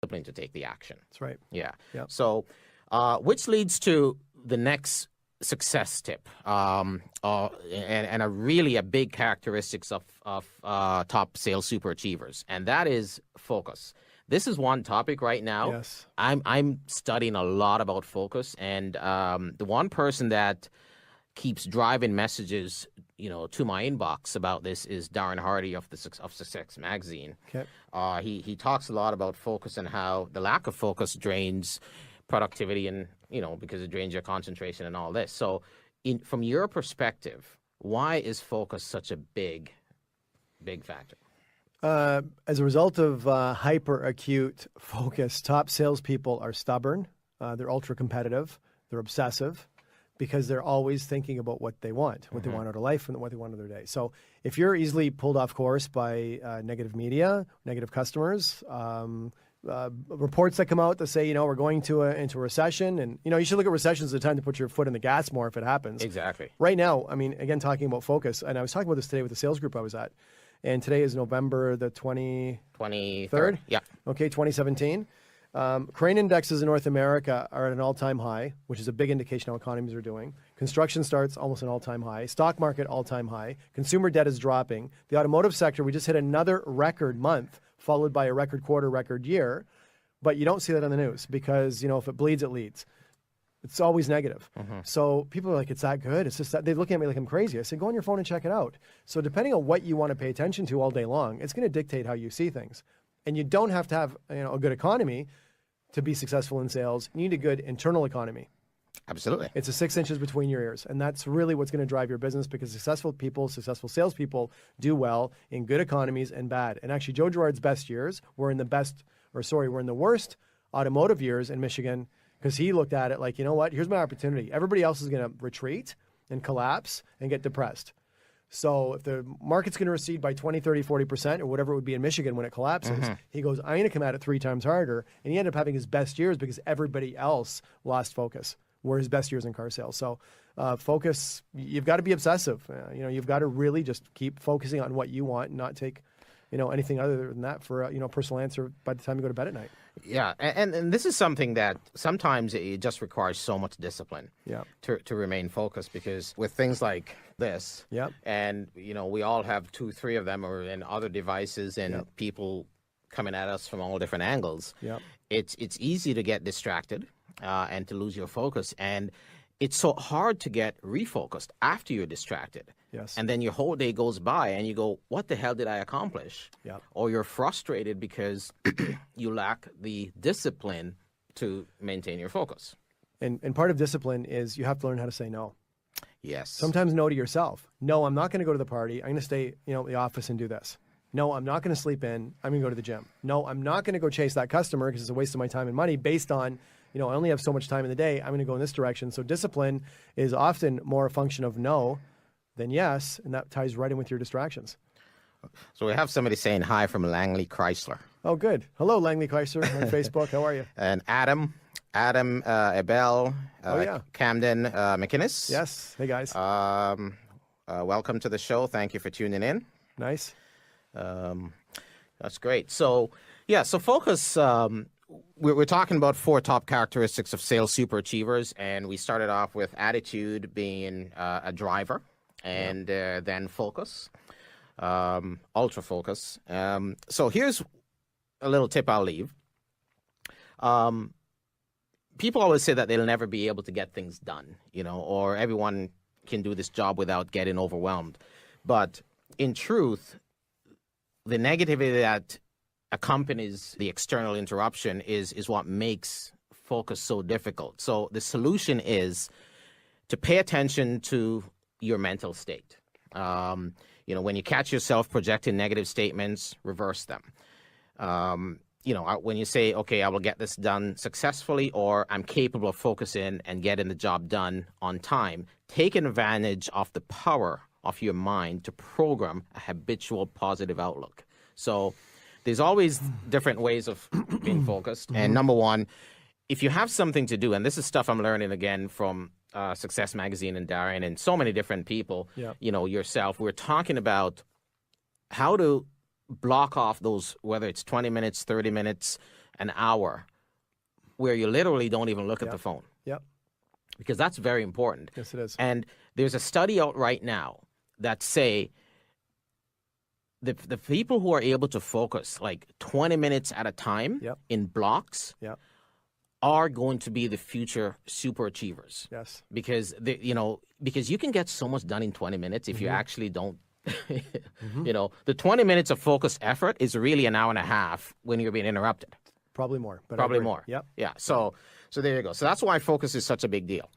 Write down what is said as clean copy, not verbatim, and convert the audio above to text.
discipline to take the action. That's right. Yeah. Yeah. So, which leads to the next success tip, and a big characteristics of top sales super achievers, and that is focus. This is one topic right now. Yes. I'm studying a lot about focus, and the one person that keeps driving messages, to my inbox about this is Darren Hardy of Success Magazine. Okay. He talks a lot about focus and how the lack of focus drains productivity and, because it drains your concentration and all this. So from your perspective, why is focus such a big factor? As a result of hyper-acute focus, top salespeople are stubborn, they're ultra-competitive, they're obsessive, because they're always thinking about what they want, what they want out of life and what they want out of their day. So if you're easily pulled off course by negative media, negative customers, reports that come out that say, we're going into a recession, and, you should look at recessions as a time to put your foot in the gas more if it happens. Exactly. Right now, again, talking about focus, and I was talking about this today with the sales group I was at, and today is November the 23rd? Yeah. Okay, 2017. Crane indexes in North America are at an all-time high, which is a big indication how economies are doing. Construction starts almost an all-time high. Stock market all-time high. Consumer debt is dropping. The automotive sector, we just hit another record month, followed by a record quarter, record year. But you don't see that on the news because, if it bleeds, it leads. It's always negative. So people are like, it's that good? It's just that. They look at me like I'm crazy. I said, go on your phone and check it out. So depending on what you want to pay attention to all day long, it's going to dictate how you see things. And you don't have to have a good economy to be successful in sales. You need a good internal economy. Absolutely. It's a 6 inches between your ears. And that's really what's going to drive your business, because successful people, successful salespeople do well in good economies and bad. And actually, Joe Girard's best years were in the worst automotive years in Michigan, because he looked at it like, here's my opportunity. Everybody else is going to retreat and collapse and get depressed. So if the market's going to recede by 20, 30, 40%, or whatever it would be in Michigan when it collapses, he goes, I'm going to come at it 3 times harder. And he ended up having his best years because everybody else lost focus, were his best years in car sales. So focus, you've got to be obsessive. You've got to really just keep focusing on what you want and not take anything other than that for a personal answer by the time you go to bed at night. Yeah, and this is something that sometimes it just requires so much discipline to remain focused, because with things like this, and we all have 2, 3 of them, or in other devices, and people coming at us from all different angles. It's easy to get distracted and to lose your focus, and it's so hard to get refocused after you're distracted. Yes. And then your whole day goes by and you go, what the hell did I accomplish? Or you're frustrated because you lack the discipline to maintain your focus. And part of discipline is you have to learn how to say no. Yes. Sometimes no to yourself. No, I'm not going to go to the party. I'm going to stay at the office and do this. No, I'm not going to sleep in. I'm going to go to the gym. No, I'm not going to go chase that customer because it's a waste of my time and money based on, I only have so much time in the day. I'm going to go in this direction. So discipline is often more a function of no than yes, and that ties right in with your distractions. So we have somebody saying hi from Langley Chrysler. Oh, good. Hello, Langley Chrysler on Facebook. How are you? And Adam Abel, Camden McInnes. Yes. Hey, guys. Welcome to the show. Thank you for tuning in. Nice. That's great. So, so focus. We're talking about 4 top characteristics of sales super achievers, and we started off with attitude being a driver, and then focus, ultra focus. So here's a little tip I'll leave. People always say that they'll never be able to get things done, or everyone can do this job without getting overwhelmed. But in truth, the negativity that accompanies the external interruption is what makes focus so difficult. So the solution is to pay attention to your mental state. When you catch yourself projecting negative statements, reverse them. When you say, okay, I will get this done successfully, or I'm capable of focusing and getting the job done on time, take advantage of the power of your mind to program a habitual positive outlook. So there's always different ways of being focused. And number one, if you have something to do, and this is stuff I'm learning again from Success Magazine and Darren and so many different people, yourself, we're talking about how to block off those, whether it's 20 minutes, 30 minutes, an hour where you literally don't even look at Yep. the phone, Yep. because that's very important. Yes, it is. And there's a study out right now that say the people who are able to focus like 20 minutes at a time Yep. in blocks Yep. are going to be the future super achievers, Yes. because because you can get so much done in 20 minutes if you actually don't. The 20 minutes of focused effort is really an hour and a half when you're being interrupted. Probably more. But I Probably agree. more. Yep. Yeah. So there you go. So that's why focus is such a big deal.